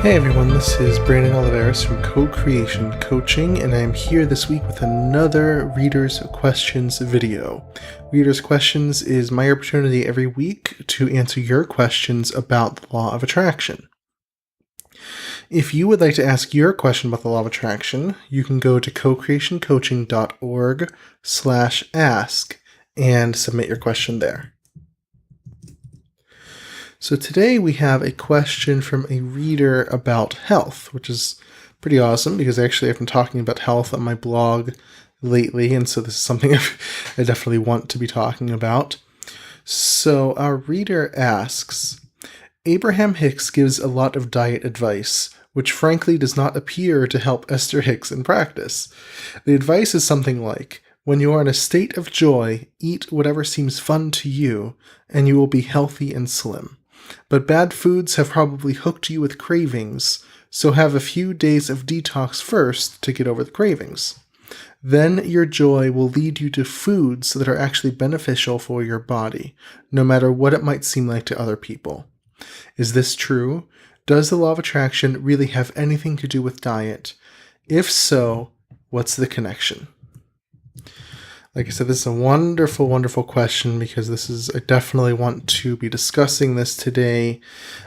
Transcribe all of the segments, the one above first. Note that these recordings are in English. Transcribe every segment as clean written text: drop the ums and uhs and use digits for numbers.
Hey everyone, this is Brandon Oliveris from Co-Creation Coaching, and I'm here this week with another Reader's Questions video. Reader's Questions is my opportunity every week to answer your questions about the law of attraction. If you would like to ask your question about the law of attraction, you can go to cocreationcoaching.org/ask and submit your question there. So today we have a question from a reader about health, which is pretty awesome because actually I've been talking about health on my blog lately, and so this is something I definitely want to be talking about. So our reader asks, Abraham Hicks gives a lot of diet advice, which frankly does not appear to help Esther Hicks in practice. The advice is something like, when you are in a state of joy, eat whatever seems fun to you, and you will be healthy and slim. But bad foods have probably hooked you with cravings, so have a few days of detox first to get over the cravings. Then your joy will lead you to foods that are actually beneficial for your body, no matter what it might seem like to other people. Is this true? Does the law of attraction really have anything to do with diet? If so, what's the connection? Like I said, this is a wonderful, wonderful question because I definitely want to be discussing this today.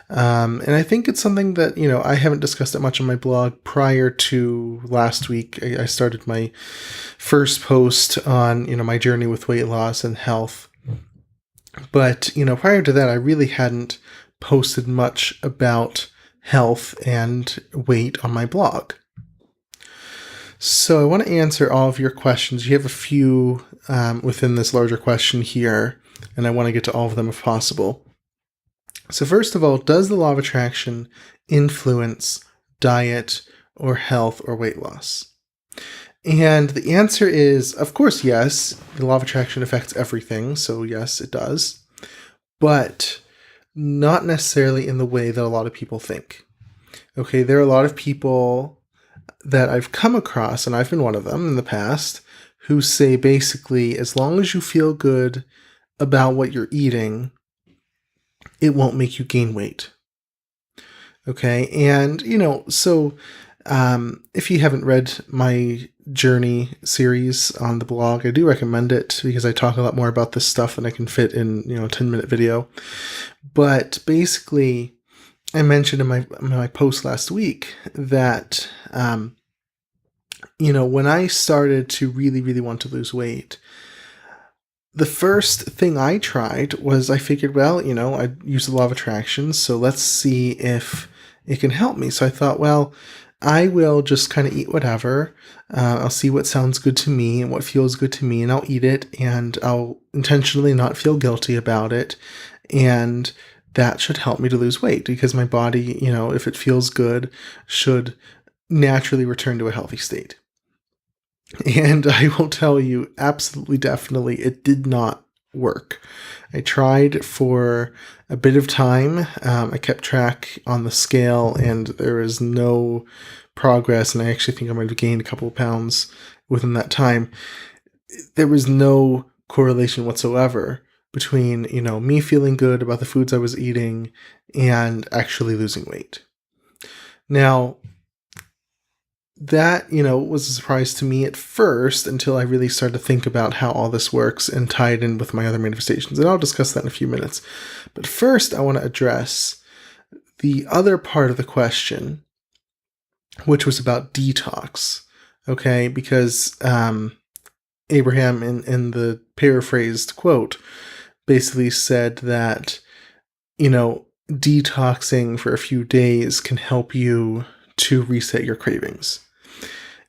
And I think it's something that, I haven't discussed it much on my blog prior to last week. I started my first post on, my journey with weight loss and health. But, prior to that, I really hadn't posted much about health and weight on my blog. So I want to answer all of your questions. You have a few within this larger question here, and I want to get to all of them if possible. So first of all, does the law of attraction influence diet or health or weight loss? And the answer is, of course, yes. The law of attraction affects everything, so yes, it does. But not necessarily in the way that a lot of people think. Okay, there are a lot of people that I've come across, and I've been one of them in the past, who say basically, as long as you feel good about what you're eating, it won't make you gain weight. Okay, and, so if you haven't read my journey series on the blog, I do recommend it because I talk a lot more about this stuff than I can fit in, a 10-minute video. But basically, I mentioned in my post last week that, when I started to really, really want to lose weight, the first thing I tried was I figured, well, I'd use the law of attraction, so let's see if it can help me. So I thought, well, I will just kind of eat whatever. I'll see what sounds good to me and what feels good to me, and I'll eat it, and I'll intentionally not feel guilty about it. And that should help me to lose weight because my body, if it feels good, should naturally return to a healthy state. And I will tell you, absolutely, definitely, it did not work. I tried for a bit of time. I kept track on the scale, and there was no progress. And I actually think I might have gained a couple of pounds within that time. There was no correlation whatsoever between, me feeling good about the foods I was eating and actually losing weight. Now, that, was a surprise to me at first until I really started to think about how all this works and tie it in with my other manifestations. And I'll discuss that in a few minutes. But first, I want to address the other part of the question, which was about detox. Okay, because Abraham, in the paraphrased quote, basically said that, detoxing for a few days can help you to reset your cravings.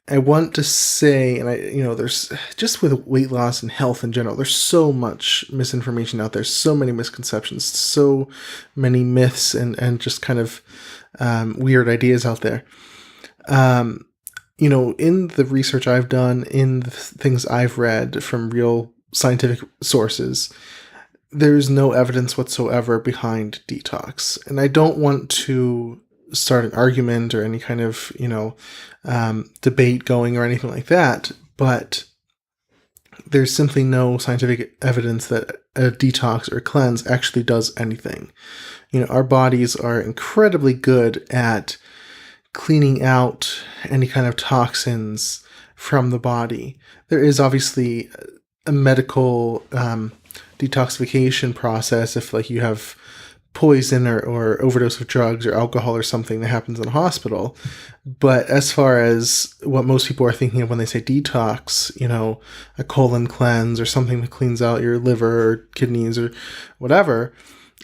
I want to say, and there's just with weight loss and health in general, there's so much misinformation out there, so many misconceptions, so many myths and just kind of weird ideas out there. In the research I've done, in the things I've read from real scientific sources, there's no evidence whatsoever behind detox. And I don't want to start an argument or any kind of, debate going or anything like that, but there's simply no scientific evidence that a detox or cleanse actually does anything. Our bodies are incredibly good at cleaning out any kind of toxins from the body. There is obviously a medical detoxification process if like you have poison or overdose of drugs or alcohol or something that happens in a hospital. But as far as what most people are thinking of when they say detox, a colon cleanse or something that cleans out your liver or kidneys or whatever,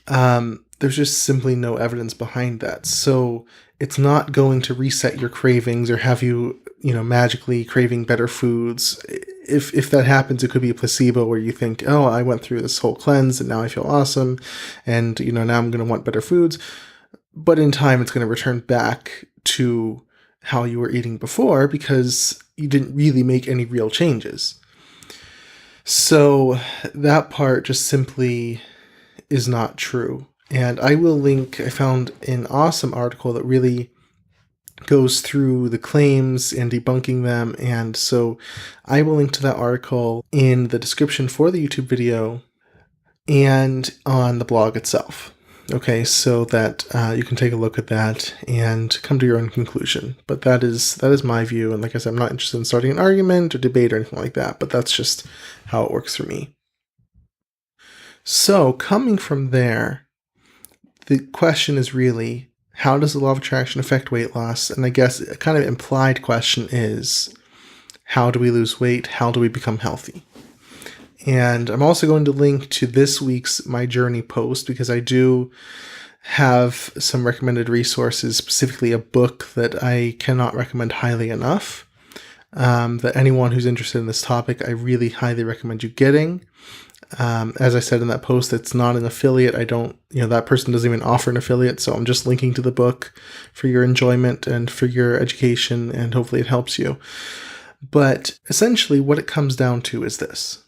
there's just simply no evidence behind that. So it's not going to reset your cravings or have you, magically craving better foods. If that happens, it could be a placebo where you think, oh, I went through this whole cleanse and now I feel awesome. And, now I'm going to want better foods. But in time, it's going to return back to how you were eating before because you didn't really make any real changes. So that part just simply is not true. And I found an awesome article that really goes through the claims and debunking them. And so I will link to that article in the description for the YouTube video and on the blog itself. Okay, so that you can take a look at that and come to your own conclusion. But that is my view. And like I said, I'm not interested in starting an argument or debate or anything like that, but that's just how it works for me. So coming from there, the question is really, how does the law of attraction affect weight loss? And I guess a kind of implied question is, how do we lose weight? How do we become healthy? And I'm also going to link to this week's My Journey post because I do have some recommended resources, specifically a book that I cannot recommend highly enough. That anyone who's interested in this topic, I really highly recommend you getting. As I said in that post, it's not an affiliate. That person doesn't even offer an affiliate. So I'm just linking to the book for your enjoyment and for your education, and hopefully it helps you. But essentially what it comes down to is this.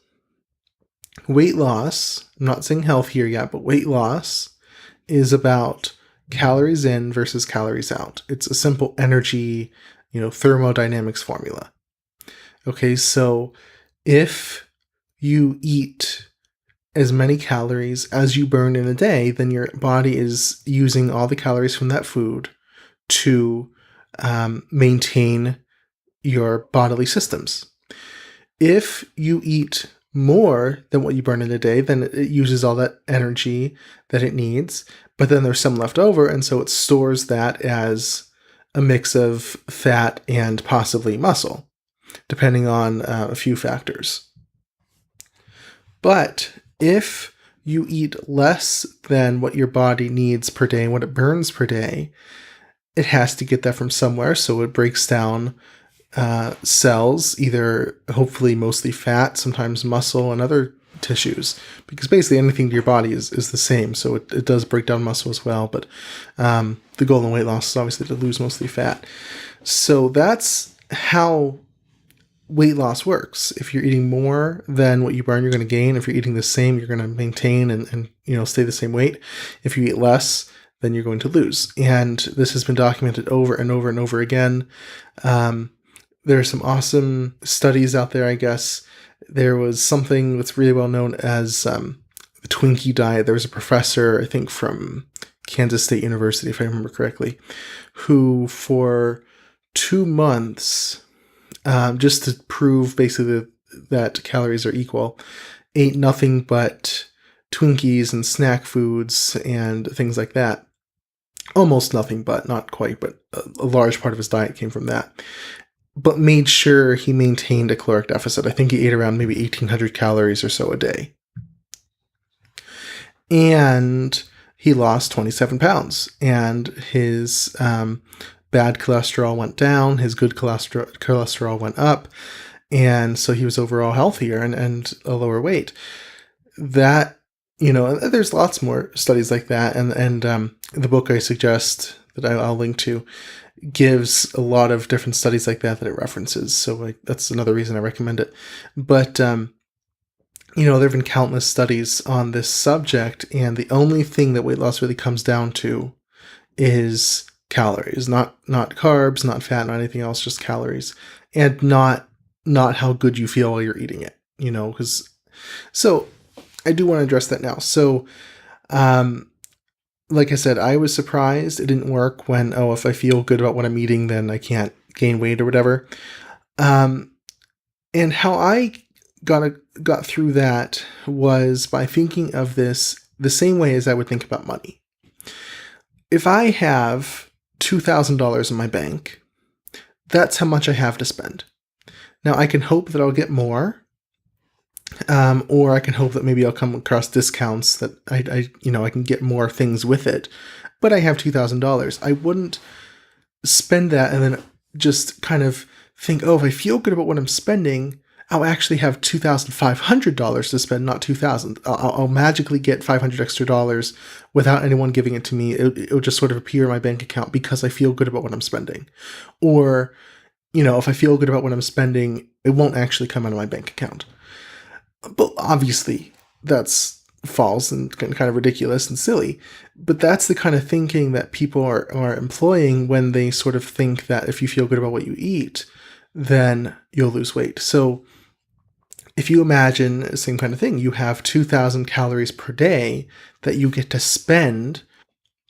Weight loss, I'm not saying health here yet, but weight loss is about calories in versus calories out. It's a simple energy, thermodynamics formula. Okay, so if you eat as many calories as you burn in a day, then your body is using all the calories from that food to maintain your bodily systems. If you eat more than what you burn in a day, then it uses all that energy that it needs, but then there's some left over, and so it stores that as a mix of fat and possibly muscle, depending on a few factors. But if you eat less than what your body needs per day and what it burns per day, it has to get that from somewhere. So it breaks down cells, either hopefully mostly fat, sometimes muscle and other tissues, because basically anything to your body is the same. So it does break down muscle as well. But the goal in weight loss is obviously to lose mostly fat. So that's how weight loss works. If you're eating more than what you burn, you're going to gain. If you're eating the same, you're going to maintain and stay the same weight. If you eat less, then you're going to lose. And this has been documented over and over and over again. There are some awesome studies out there, I guess. There was something that's really well known as the Twinkie diet. There was a professor, I think from Kansas State University, if I remember correctly, who for 2 months, just to prove basically that calories are equal, ate nothing but Twinkies and snack foods and things like that. Almost nothing but, not quite, but a large part of his diet came from that. But made sure he maintained a caloric deficit. I think he ate around maybe 1,800 calories or so a day. And he lost 27 pounds. And his bad cholesterol went down, his good cholesterol went up, and so he was overall healthier and a lower weight. That, there's lots more studies like that, and the book I suggest that I'll link to gives a lot of different studies like that it references, so that's another reason I recommend it. But there have been countless studies on this subject, and the only thing that weight loss really comes down to is calories, not carbs, not fat, not anything else, just calories, and not how good you feel while you're eating it, because so I do want to address that now. So like I said, I was surprised it didn't work when, oh, if I feel good about what I'm eating, then I can't gain weight or whatever. And how I got through that was by thinking of this the same way as I would think about money. If I have $2,000 in my bank, that's how much I have to spend. Now, I can hope that I'll get more, or I can hope that maybe I'll come across discounts that I can get more things with it. But I have $2,000. I wouldn't spend that and then just kind of think, oh, if I feel good about what I'm spending, I'll actually have $2,500 to spend, not $2,000. I'll magically get $500 extra dollars without anyone giving it to me. It'll just sort of appear in my bank account because I feel good about what I'm spending. Or, if I feel good about what I'm spending, it won't actually come out of my bank account. But obviously, that's false and kind of ridiculous and silly. But that's the kind of thinking that people are employing when they sort of think that if you feel good about what you eat, then you'll lose weight. So if you imagine the same kind of thing, you have 2,000 calories per day that you get to spend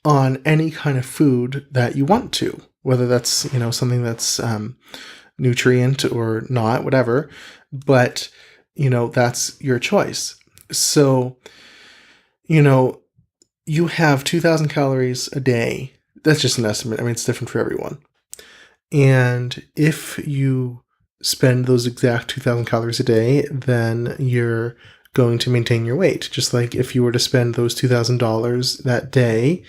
on any kind of food that you want to, whether that's, something that's nutrient or not, whatever, but, that's your choice. So, you have 2,000 calories a day. That's just an estimate. I mean, it's different for everyone. And if you spend those exact 2,000 calories a day, then you're going to maintain your weight. Just like if you were to spend those $2,000 that day,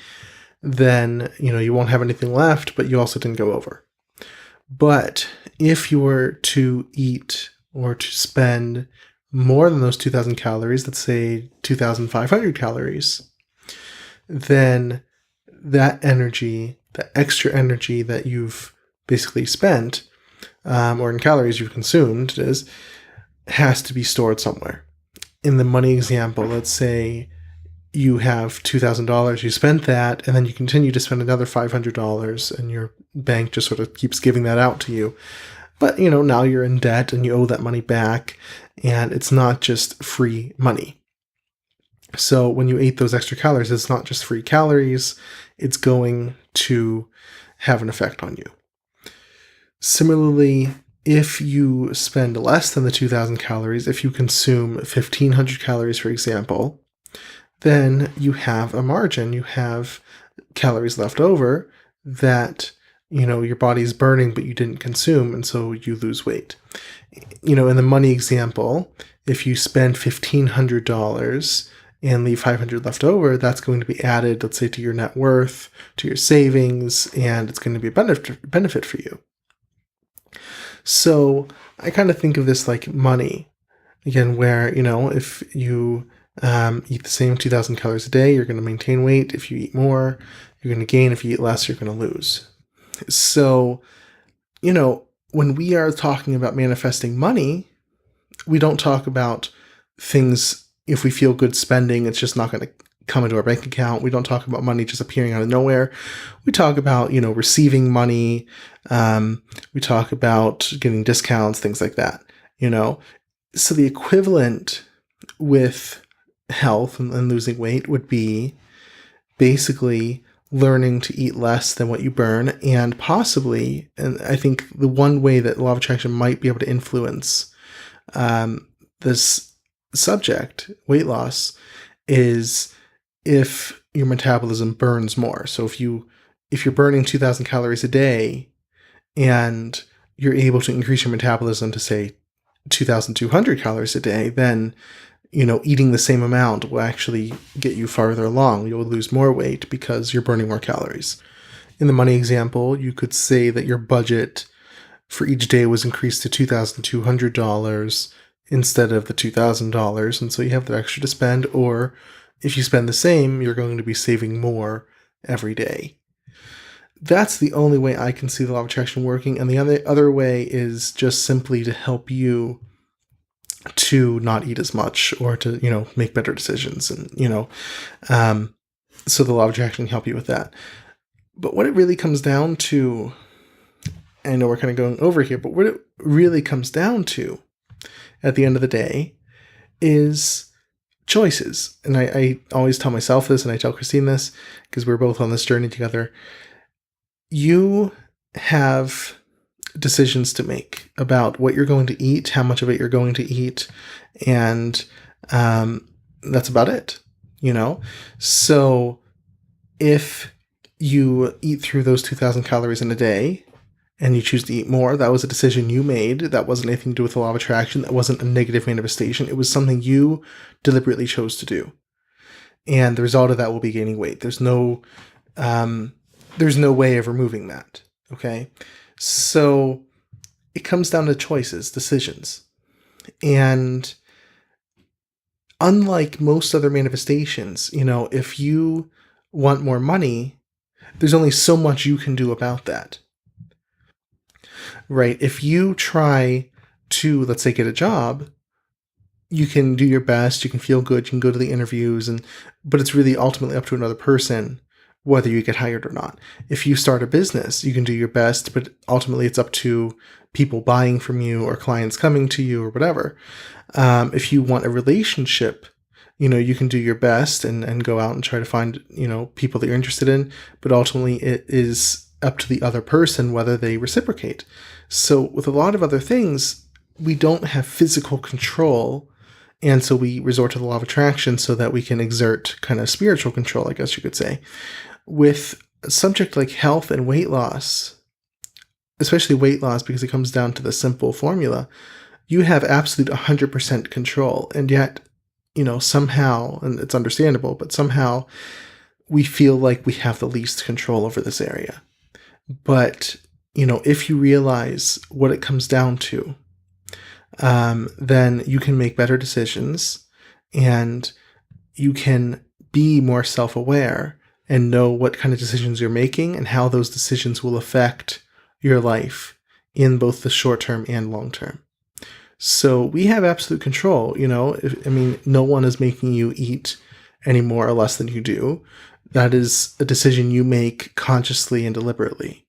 then, you won't have anything left, but you also didn't go over. But if you were to eat or to spend more than those 2,000 calories, let's say 2,500 calories, then that energy, the extra energy that you've basically spent, or in calories you've consumed, has to be stored somewhere. In the money example, let's say you have $2,000, you spent that, and then you continue to spend another $500, and your bank just sort of keeps giving that out to you. But, now you're in debt and you owe that money back, and it's not just free money. So when you ate those extra calories, it's not just free calories, it's going to have an effect on you. Similarly, if you spend less than the 2,000 calories, if you consume 1,500 calories, for example, then you have a margin. You have calories left over that, your body's burning, but you didn't consume, and so you lose weight. In the money example, if you spend $1,500 and leave $500 left over, that's going to be added, let's say, to your net worth, to your savings, and it's going to be a benefit for you. So I kind of think of this like money, again, where, if you eat the same 2,000 calories a day, you're going to maintain weight. If you eat more, you're going to gain. If you eat less, you're going to lose. So, when we are talking about manifesting money, we don't talk about things, if we feel good spending, it's just not going to come into our bank account. We don't talk about money just appearing out of nowhere. We talk about, receiving money. We talk about getting discounts, things like that, So the equivalent with health and losing weight would be basically learning to eat less than what you burn, and possibly, and I think the one way that law of attraction might be able to influence this subject, weight loss, is if your metabolism burns more. So if you're burning 2,000 calories a day and you're able to increase your metabolism to, say, 2,200 calories a day, then eating the same amount will actually get you farther along. You'll lose more weight because you're burning more calories. In the money example, you could say that your budget for each day was increased to $2,200 instead of the $2,000, and so you have that extra to spend. Or if you spend the same, you're going to be saving more every day. That's the only way I can see the law of attraction working, and the other way is just simply to help you to not eat as much, or to, make better decisions, and, so the law of attraction can help you with that. But what it really comes down to, I know we're kind of going over here, but what it really comes down to at the end of the day is choices. And I always tell myself this, and I tell Christine this, because we're both on this journey together. You have decisions to make about what you're going to eat, how much of it you're going to eat, and that's about it, So if you eat through those 2,000 calories in a day and you choose to eat more, that was a decision you made. That wasn't anything to do with the law of attraction. That wasn't a negative manifestation. It was something you deliberately chose to do. And the result of that will be gaining weight. There's no way of removing that. Okay. So it comes down to choices, decisions. And unlike most other manifestations, if you want more money, there's only so much you can do about that. Right? If you try to, let's say, get a job, you can do your best, you can feel good, you can go to the interviews, but it's really ultimately up to another person whether you get hired or not. If you start a business, you can do your best, but ultimately it's up to people buying from you or clients coming to you or whatever. If you want a relationship, you can do your best and go out and try to find, people that you're interested in, but ultimately it is up to the other person whether they reciprocate. So with a lot of other things, we don't have physical control, and so we resort to the law of attraction so that we can exert kind of spiritual control, I guess you could say. With a subject like health and weight loss, especially weight loss, because it comes down to the simple formula, you have absolute 100% control. And yet, somehow, and it's understandable, but somehow we feel like we have the least control over this area. But, if you realize what it comes down to, then you can make better decisions and you can be more self-aware and know what kind of decisions you're making and how those decisions will affect your life in both the short term and long term. So we have absolute control, no one is making you eat any more or less than you do. That is a decision you make consciously and deliberately.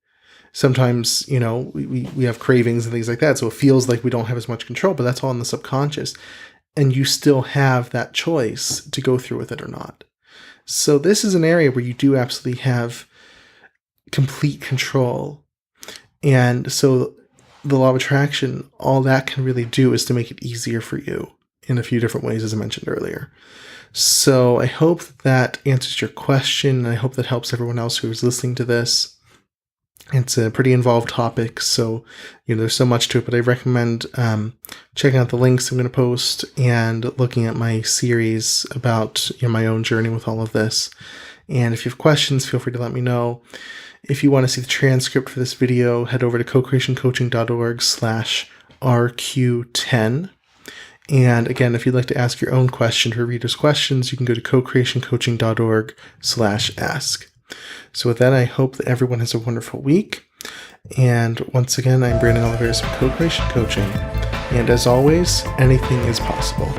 Sometimes, we have cravings and things like that, so it feels like we don't have as much control, but that's all in the subconscious. And you still have that choice to go through with it or not. So this is an area where you do absolutely have complete control. And so the law of attraction, all that can really do is to make it easier for you in a few different ways, as I mentioned earlier. So I hope that answers your question. And I hope that helps everyone else who is listening to this. It's a pretty involved topic, so there's so much to it, but I recommend checking out the links I'm going to post and looking at my series about my own journey with all of this. And if you have questions, feel free to let me know. If you want to see the transcript for this video, head over to cocreationcoaching.org/RQ10. And again, if you'd like to ask your own question for readers' questions, you can go to cocreationcoaching.org/ask. So with that, I hope that everyone has a wonderful week. And once again, I'm Brandon Oliveris from Co-Creation Coaching. And as always, anything is possible.